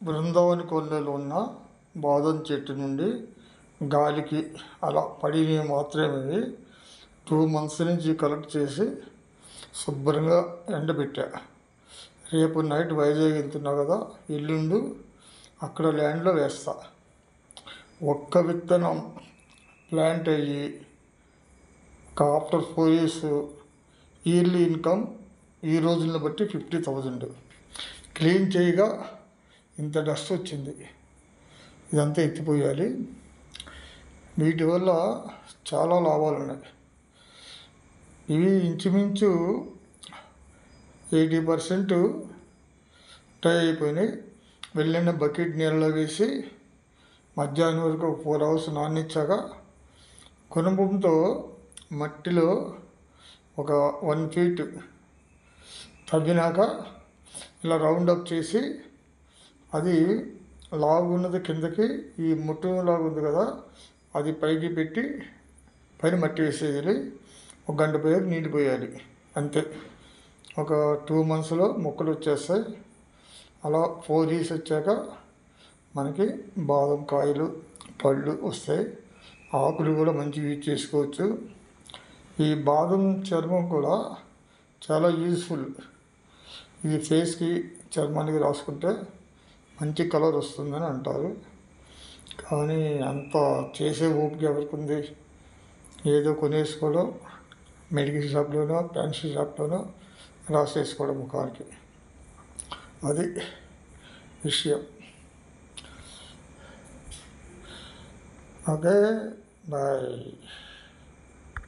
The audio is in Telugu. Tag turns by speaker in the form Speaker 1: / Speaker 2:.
Speaker 1: బృందావన కొల్లలో ఉన్న బాదం చెట్టు నుండి గాలికి అలా పడినవి మాత్రమే ఇవి. 2 months నుంచి కలెక్ట్ చేసి శుభ్రంగా ఎండబెట్టా. రేపు నైట్ వైజాగ్ వెళ్తున్నా కదా, ఎల్లుండి అక్కడ ల్యాండ్లో వేస్తా. ఒక్క విత్తనం ప్లాంట్ అయ్యి ఆఫ్టర్ 4 years ఇయర్లీ ఇన్కమ్ ఈ రోజులను బట్టి 50,000. క్లీన్ చేయగా ఇంత డస్ట్ వచ్చింది. ఇదంతా ఎత్తిపోయాలి. వీటి వల్ల చాలా లాభాలు ఉన్నాయి. ఇవి ఇంచుమించు 80% డ్రై అయిపోయినాయి. వెళ్ళిన బకెట్ నీళ్ళలో వేసి మధ్యాహ్నం వరకు 4 hours నానిచ్చాక కుటుంబంతో మట్టిలో ఒక 1 feet తవ్వినాక ఇలా రౌండప్ చేసి, అది లాగున్నది కిందకి, ఈ ముట్టు లాగు ఉంది కదా అది పైకి పెట్టి పైన మట్టి వేసేయాలి. 1 గంట పోయాక నీళ్ళు పోయాలి. అంతే. ఒక 2 monthsలో మొక్కలు వచ్చేస్తాయి. అలా 4 years వచ్చాక మనకి బాదం కాయలు పళ్ళు వస్తాయి. ఆకులు కూడా మంచిగా యూజ్ చేసుకోవచ్చు. ఈ బాదం చర్మం కూడా చాలా యూజ్ఫుల్. ఇది ఫేస్కి చర్మానికి రాసుకుంటే మంచి కలర్ వస్తుందని అంటారు. కానీ అంత చేసే ఓపిక ఎవరికి ఉంది? ఏదో కొనేసుకోవడం, మెడికల్ షాప్లోనో ఫ్యాన్సీ షాప్లోనో రాసేసుకోవడం ముఖానికి. అది విషయం. Okay, bye.